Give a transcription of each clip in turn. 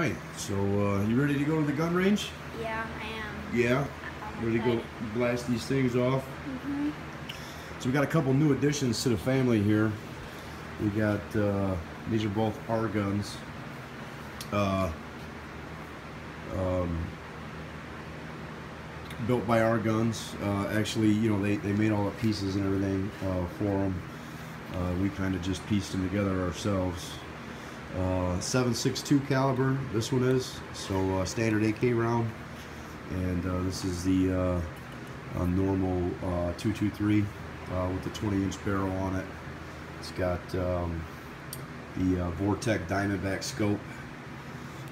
right, so you ready to go to the gun range? Yeah, I am. Yeah? Ready to go blast these things off? Mm-hmm. So we got a couple new additions to the family here. We got, these are both R guns. Built by R Guns. Actually, you know, they made all the pieces and everything for them. We kind of just pieced them together ourselves. 7.62 caliber, this one is. So standard AK round. And this is the normal 223 with the 20-inch barrel on it. It's got the Vortec Diamondback scope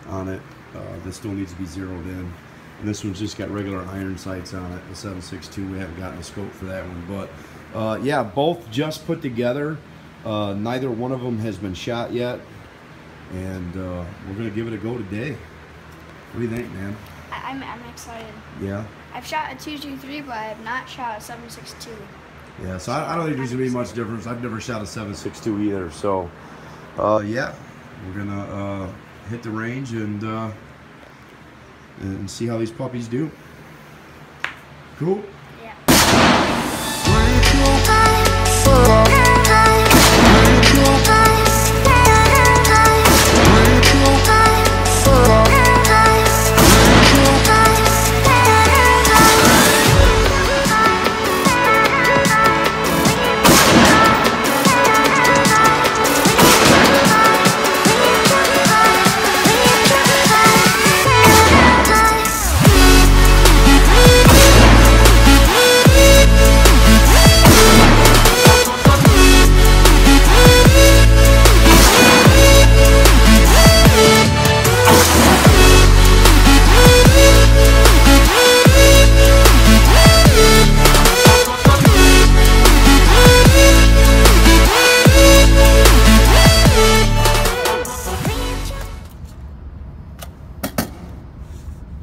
on it. This still needs to be zeroed in. And this one's just got regular iron sights on it, the 7.62. We haven't gotten a scope for that one, but yeah, both just put together. Neither one of them has been shot yet, and we're gonna give it a go today. What do you think, man? I'm excited. Yeah. I've shot a 223, but I have not shot a 7.62. Yeah, so I don't think there's gonna be much difference. I've never shot a 7.62 either, so yeah, we're gonna hit the range and see how these puppies do. Cool? Yeah.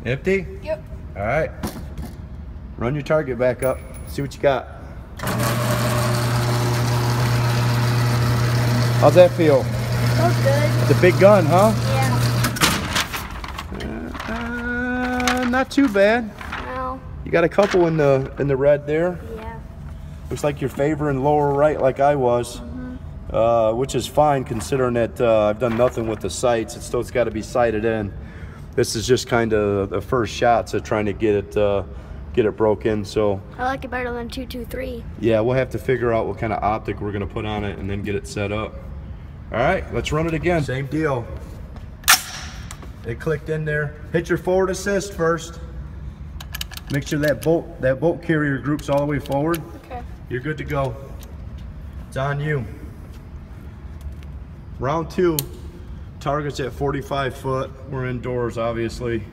Empty? Yep. All right. Run your target back up. See what you got. How's that feel? Feels good. It's a big gun, huh? Yeah. Not too bad. No. You got a couple in the red there. Yeah. Looks like you're favoring lower right like I was, which is fine considering that I've done nothing with the sights. It's still got to be sighted in. This is just kind of the first shots of trying to get it broken. So I like it better than 223. yeah, we'll have to figure out what kind of optic we're gonna put on it and then get it set up. All right, let's run it again. Same deal. It clicked in there. Hit your forward assist first. Make sure that bolt carrier groups all the way forward. Okay. You're good to go. It's on you. Round 2. Target's at 45 foot. We're indoors, obviously.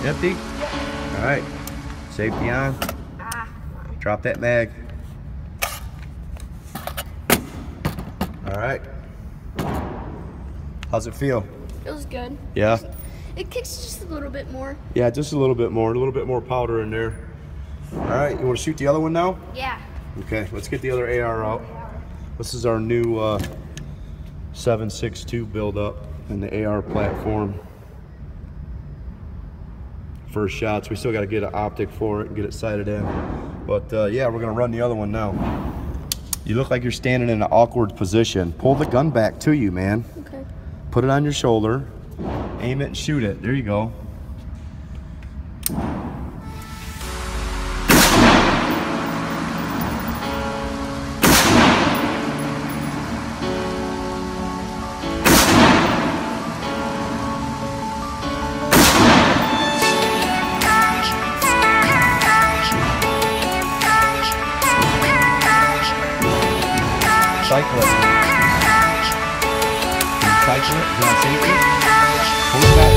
Empty? Yep. All right. Safety on. Drop that mag. All right. How's it feel? Feels good. Yeah? It kicks just a little bit more. Yeah, just a little bit more powder in there. All right, you want to shoot the other one now? Yeah. Okay, let's get the other AR out. This is our new 7.62 build-up in the AR platform. First shots, we still got to get an optic for it and get it sighted in. But yeah, we're gonna run the other one now. You look like you're standing in an awkward position. Pull the gun back to you, man. Okay. Put it on your shoulder, aim it and shoot it. There you go. cycle it. Can you cycle it? Is it on safety? Hold it back.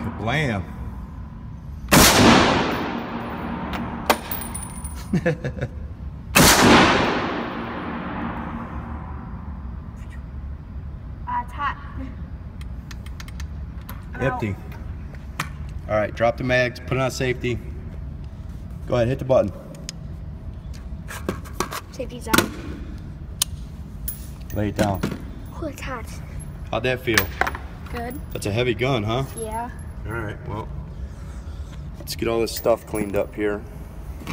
Kablam. It's hot. Empty. All right, drop the mags, put it on safety. Go ahead, hit the button. Safety's on. Lay it down. Oh, it's hot. How'd that feel? Good. That's a heavy gun, huh? Yeah. All right, well, let's get all this stuff cleaned up here. I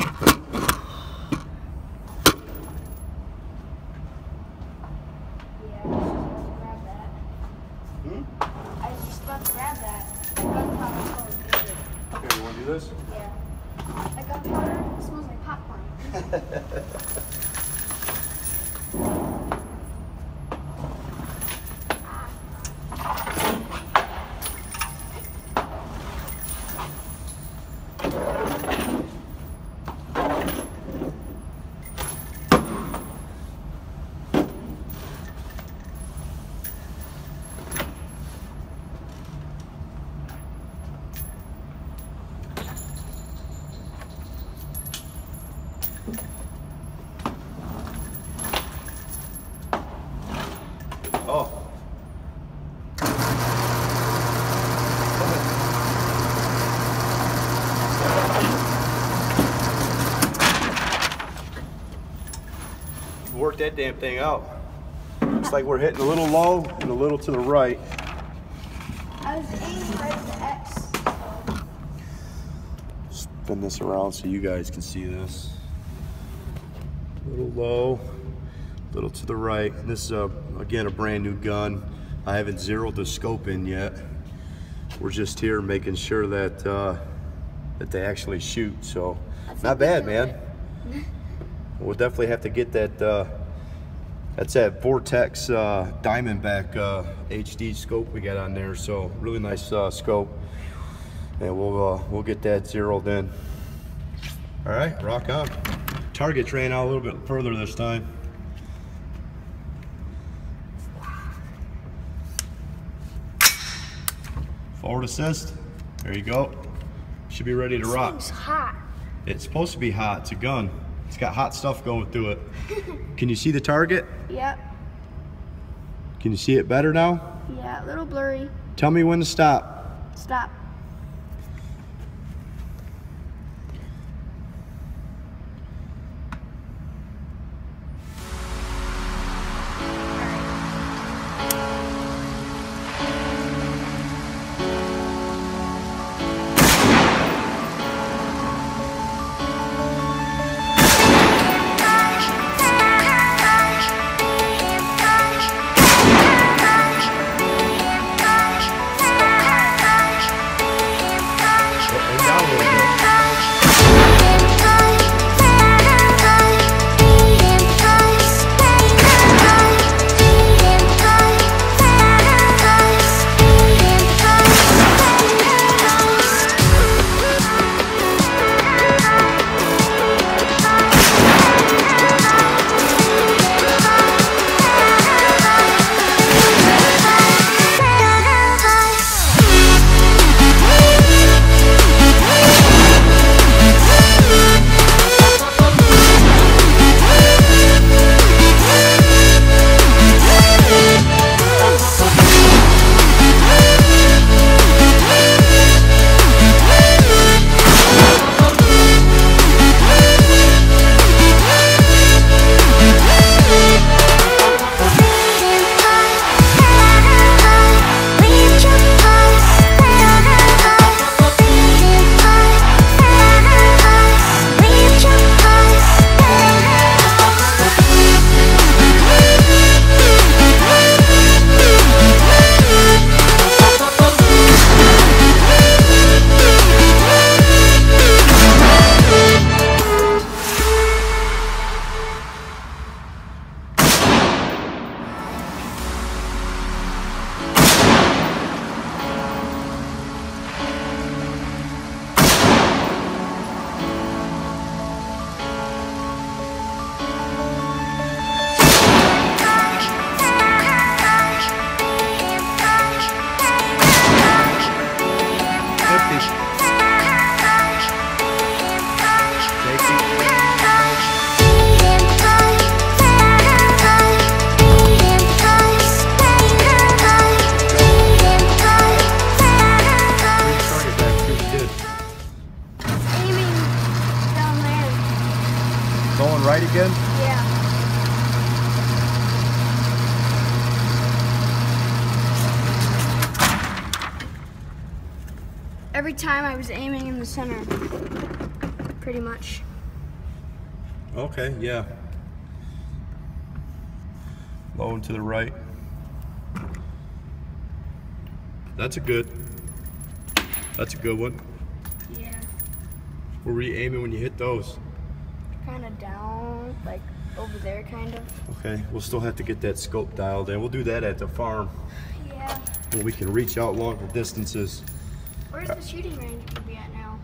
was just about to grab that. Gunpowder smells good. Okay, you want to do this? Yeah. That gunpowder smells like popcorn. Oh. Work that damn thing out. Looks like we're hitting a little low and a little to the right. I was aiming right at the X. Spin this around so you guys can see this. A little low, a little to the right. This is again a brand new gun. I haven't zeroed the scope in yet. We're just here making sure that that they actually shoot. So not bad, man. We'll definitely have to get that. That's that Vortex Diamondback HD scope we got on there. So really nice scope, and we'll get that zeroed in. All right, rock on. Targets ran out a little bit further this time. Forward assist. There you go. Should be ready to rock. It's hot. It's supposed to be hot. It's a gun. It's got hot stuff going through it. Can you see the target? Yep. Can you see it better now? Yeah, a little blurry. Tell me when to stop. Stop. going right again? Yeah. Every time I was aiming in the center, pretty much. Okay, yeah. Low and to the right. That's a good one. Yeah. Where were you aiming when you hit those? Kind of down, like over there, kind of. Okay, we'll still have to get that scope dialed in. We'll do that at the farm Yeah. when we can reach out longer distances. Where's the shooting range gonna be at now?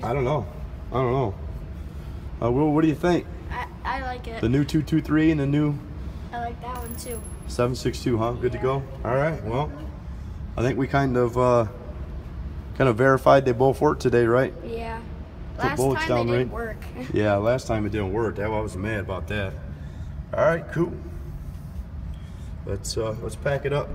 I don't know. Will, what do you think? I like it. The new 223 and the new I like that one too. 7.62, huh? Good to go? All right, well, I think we kind of verified they both worked today, right? Yeah. Put Last bullets time down, they didn't right? work. Yeah, last time it didn't work. I was mad about that. All right, cool. Let's pack it up.